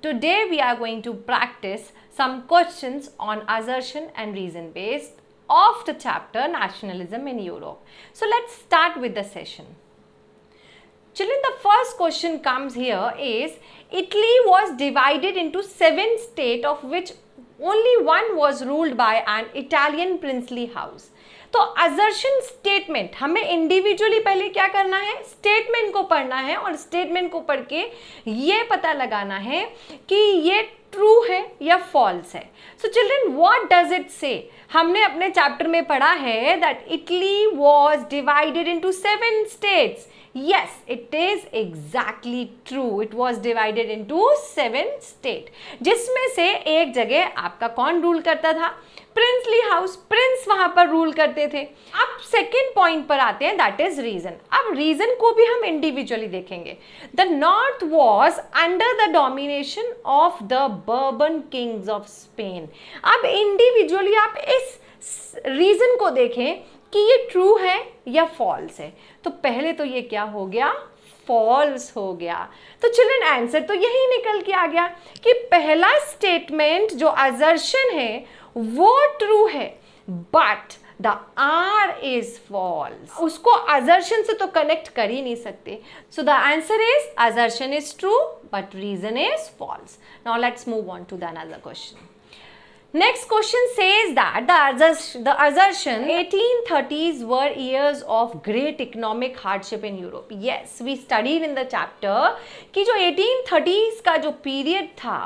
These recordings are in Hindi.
Today we are going to practice some questions on assertion and reason based of the chapter Nationalism in Europe. So let's start with the session. Children, the first question comes here is Italy was divided into 7 states of which only one was ruled by an Italian princely house. तो असर्शन स्टेटमेंट हमें इंडिविजुअली पहले क्या करना है, स्टेटमेंट को पढ़ना है और स्टेटमेंट को पढ़ के ये पता लगाना है कि ये ट्रू है या फॉल्स है. So children, what does it से? हमने अपने चैप्टर में पढ़ा है that Italy was divided into 7 states. Yes, it is exactly true. It was divided into 7 states. जिसमें से एक जगह आपका कौन रूल करता था? प्रिंसली हाउस, प्रिंस वहां पर रूल करते थे. अब सेकेंड पॉइंट पर आते हैं, दैट इज रीजन. अब रीजन को भी हम इंडिविजुअली देखेंगे. The north was under the domination of the bourbon Kings of Spain. अब इंडिविजुअली आप इस रीजन को देखें कि ये ट्रू है या फॉल्स है. तो पहले तो ये क्या हो गया, फॉल्स हो गया. तो चिल्ड्रन, आंसर तो यही निकल के आ गया कि पहला स्टेटमेंट जो असर्शन है वो ट्रू है, but the R is false. उसको असर्शन से तो कनेक्ट कर ही नहीं सकते. So the answer is assertion is true but reason is false. Now let's move on to the another question. Next question says that the assertion 1830s were years of great economic hardship in Europe. Yes, we studied in the chapter कि जो 1830s का जो period था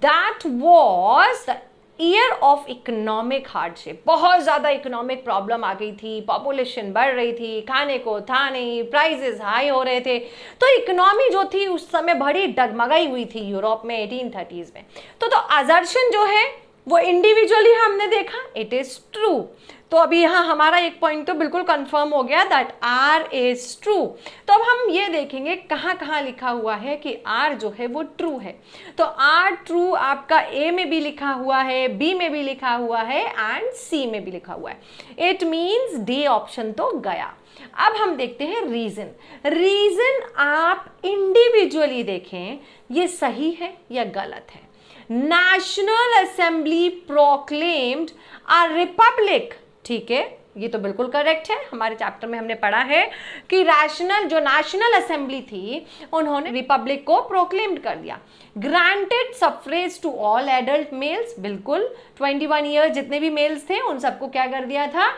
that was the year of economic hardship. बहुत ज़्यादा इकोनॉमिक प्रॉब्लम आ गई थी, पॉपुलेशन बढ़ रही थी, खाने को था नहीं, प्राइसेस हाई हो रहे थे. तो इकोनॉमी जो थी उस समय बड़ी डगमगाई हुई थी यूरोप में 1830s में. तो असर्शन जो है वो इंडिविजुअली हमने देखा, इट इज ट्रू. तो अभी यहाँ हमारा एक पॉइंट तो बिल्कुल कंफर्म हो गया दैट आर इज ट्रू. तो अब हम ये देखेंगे कहाँ कहाँ लिखा हुआ है कि आर जो है वो ट्रू है. तो आर ट्रू आपका ए में भी लिखा हुआ है, बी में भी लिखा हुआ है एंड सी में भी लिखा हुआ है. इट मीन्स डी ऑप्शन तो गया. अब हम देखते हैं रीजन. रीजन आप इंडिविजुअली देखें ये सही है या गलत है. National assembly proclaimed a republic. ठीक है, ये तो बिल्कुल करेक्ट है. हमारे चैप्टर में हमने पढ़ा है कि जो नेशनल असेंबली थी उन्होंने रिपब्लिक को प्रोक्लेम्ड कर दिया. Granted suffrage to all adult males. बिल्कुल 21 ईयर जितने भी मेल्स थे उन सबको क्या कर दिया था,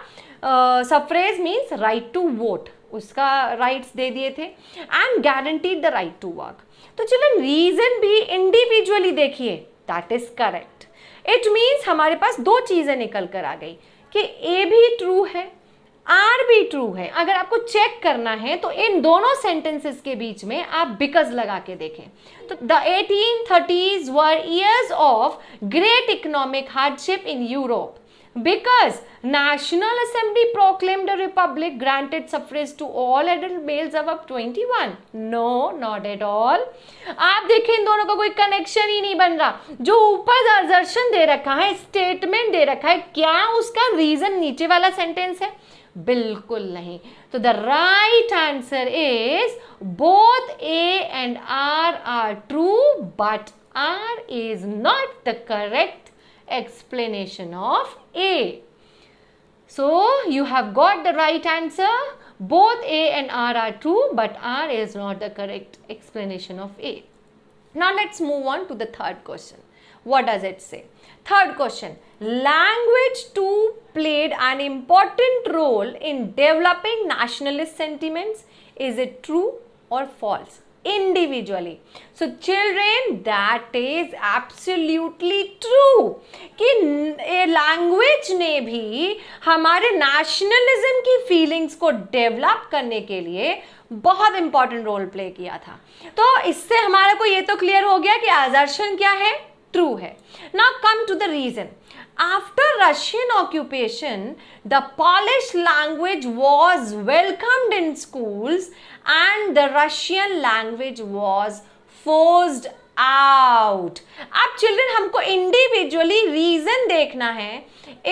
suffrage means right to vote, उसका राइट्स दे दिए थे. And guaranteed the right to work. तो चलो रीजन भी इंडिविजुअली देखिए, that is correct. It means हमारे पास दो चीजें निकल कर आ गई कि ए भी ट्रू है, आर भी ट्रू है. अगर आपको चेक करना है तो इन दोनों सेंटेंसेस के बीच में आप बिकॉज लगा के देखें. तो the 1830s were years of great economic hardship in Europe because National Assembly proclaimed a republic, granted suffrage to all adult males above 21. No, not at all. आप देखें इन दोनों का कोई कनेक्शन ही नहीं बन रहा. जो ऊपर असर्शन दे रखा है, स्टेटमेंट दे रखा है, क्या उसका रीजन नीचे वाला सेंटेंस है? बिल्कुल नहीं. तो the right answer is both A and R R true but R is not the correct explanation of A. So you have got the right answer. Both A and R are true, but R is not the correct explanation of A. Now let's move on to the third question. What does it say? Third question. Language too played an important role in developing nationalist sentiments. Is it true or false? Individually. So children, that is absolutely true कि लैंग्वेज ने भी हमारे नेशनलिज्म की फीलिंग्स को डेवलप करने के लिए बहुत इंपॉर्टेंट रोल प्ले किया था. तो इससे हमारे को ये तो क्लियर हो गया कि असर्शन क्या है, ट्रू है. Now come to the reason. After Russian occupation, the Polish language was welcomed in schools and the Russian language was forced out. अब children हमको individually reason देखना है,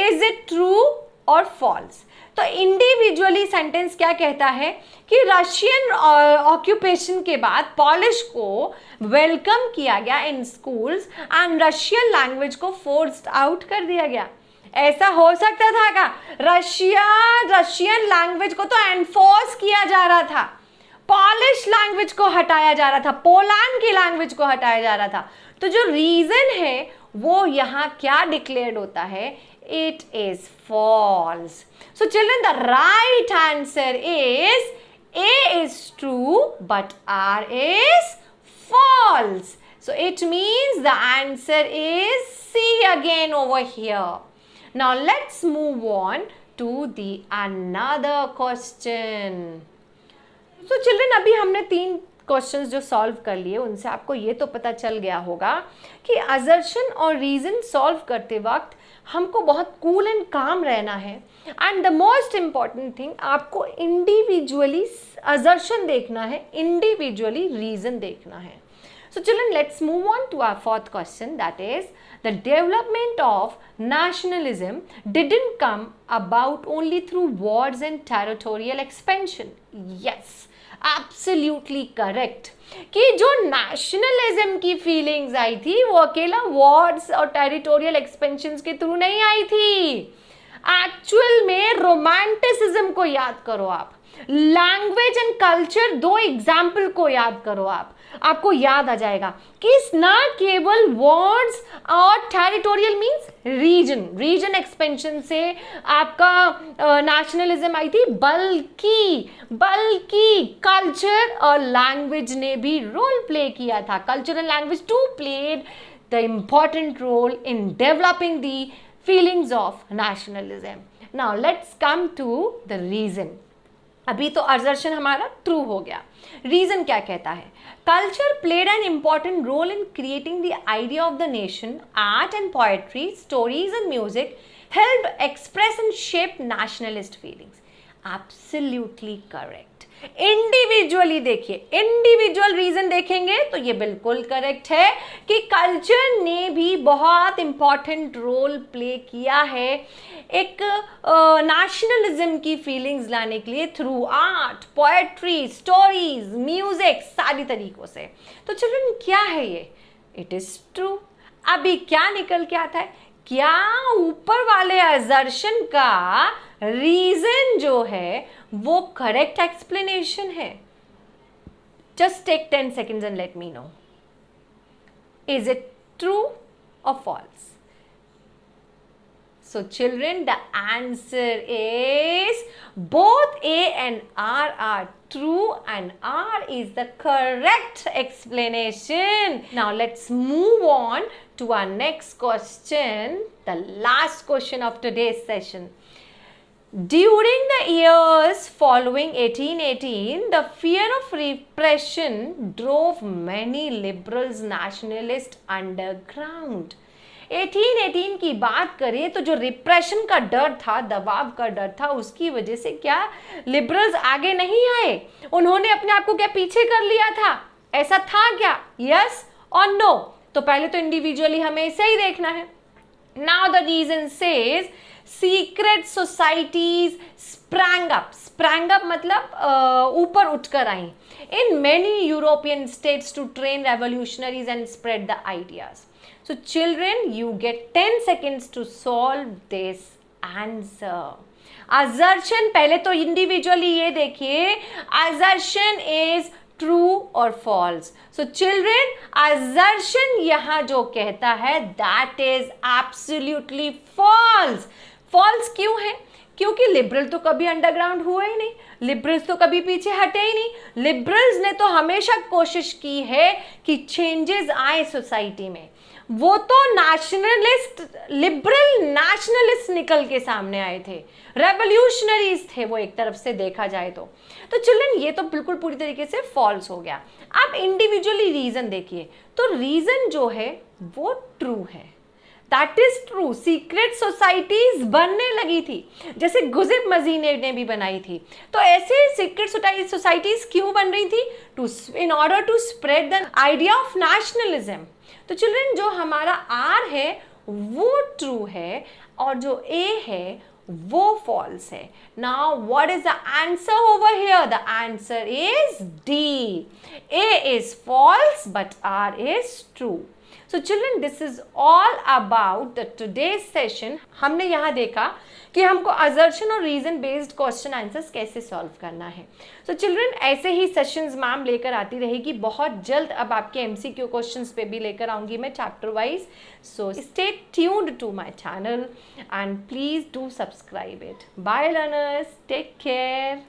is it true or false? तो इंडिविजुअली सेंटेंस क्या कहता है कि रशियन ऑक्यूपेशन के बाद पॉलिश को वेलकम किया गया इन स्कूल्स एंड रशियन लैंग्वेज को फोर्स्ड आउट कर दिया गया। ऐसा हो सकता था क्या? रशियन लैंग्वेज को तो एनफोर्स किया जा रहा था, पॉलिश लैंग्वेज को हटाया जा रहा था, पोलैंड की लैंग्वेज को हटाया जा रहा था। तो जो रीजन है वो यहां क्या डिक्लेयर्ड होता है? It is false. So children, the right answer is A is true but R is false. So it means the answer is C again over here. Now let's move on to the another question. So children, अभी हमने 3 क्वेश्चंस जो सॉल्व कर लिए, उनसे आपको ये तो पता चल गया होगा कि असर्शन और रीजन सॉल्व करते वक्त हमको बहुत कूल एंड काम रहना है। And the most important thing, आपको इंडिविजुअली असर्शन देखना है, इंडिविजुअली रीजन देखना है। So children, let's move on to our fourth question, that is the development of nationalism didn't come about only through wars and territorial expansion. Yes, absolutely correct. कि जो नेशनलिज्म की फीलिंग्स आई थी वो अकेला वॉर्स और टेरिटोरियल एक्सपेंशन के थ्रू नहीं आई थी। एक्चुअल में रोमांटिसिज्म को याद करो आप, लैंग्वेज एंड कल्चर, 2 एग्जाम्पल को याद करो आप, आपको याद आ जाएगा कि ना केवल वॉर्ड्स और टेरिटोरियल मींस रीजन एक्सपेंशन से आपका नेशनलिज्म आई थी, बल्कि कल्चर और लैंग्वेज ने भी रोल प्ले किया था। Culture and language too played the important role in developing the feelings of nationalism. Now let's come to the reason. अभी तो असर्शन हमारा ट्रू हो गया, रीजन क्या कहता है? Culture played an important role in creating the idea of the nation. Art and poetry, stories and music help express and shape nationalist feelings. Absolutely correct. Individually देखिए, इंडिविजुअल रीजन देखेंगे तो ये बिल्कुल करेक्ट है कि कल्चर ने भी बहुत इंपॉर्टेंट रोल प्ले किया है एक नेशनलिज्म की फीलिंग्स लाने के लिए through art, poetry, stories, music, सारी तरीकों से। तो चिल्ड्रन, क्या है ये? It is true. अभी क्या निकल के आता है? क्या ऊपर वाले असर्शन का रीजन जो है वो करेक्ट एक्सप्लेनेशन है? Just take 10 seconds and let me know. Is it true or false? So children, the answer is both A and R are true and R is the correct explanation. Now let's move on to our next question, the last question of today's session. During the years following 1818, the fear of repression drove many liberals nationalists underground. 1818 की बात करें तो जो रिप्रेशन का डर था, दबाव का डर था, उसकी वजह से क्या लिबरल्स आगे नहीं आए? उन्होंने अपने आप को क्या पीछे कर लिया था? ऐसा था क्या? यस और नो? तो पहले तो इंडिविजुअली हमें इसे ही देखना है। Now the reason says secret societies sprang up मतलब ऊपर उठकर आई in many European states to train revolutionaries and spread the ideas. So children, you get 10 seconds to solve this answer. Assertion, पहले तो इंडिविजुअली ये देखिए, assertion is true or false. So children, assertion यहाँ जो कहता है that is absolutely false. False क्यों है? क्योंकि लिबरल तो कभी अंडरग्राउंड हुए ही नहीं, लिबरल्स तो कभी पीछे हटे ही नहीं। लिबरल्स ने तो हमेशा कोशिश की है कि चेंजेस आए सोसाइटी में। वो तो नेशनलिस्ट, लिबरल नेशनलिस्ट निकल के सामने आए थे, रेवोल्यूशनरीज थे वो एक तरफ से देखा जाए तो चिल्ड्रन ये तो बिल्कुल पूरी तरीके से फॉल्स हो गया। आप इंडिविजुअली रीजन देखिए, तो रीजन जो है वो ट्रू है, that is true. Secret societies बनने लगी थी, जैसे गुज़िब मजीने ने भी बनाई थी। तो ऐसे सीक्रेट सोसाइटीज क्यों बन रही थी? In order to spread the idea of nationalism. तो चिल्ड्रन जो हमारा आर है वो ट्रू है और जो ए है वो false है. Now what is the answer over here? The answer is D. A is false but R is true. So children, this is all about the today's session. हमने यहाँ देखा कि हमको assertion और reason based question answers कैसे solve करना है. So children, ऐसे ही sessions मैम लेकर आती रहेगी बहुत जल्द. अब आपके MCQ questions पे भी लेकर आऊँगी मैं chapter wise. So stay tuned to my channel and please do subscribe it. Bye learners, take care.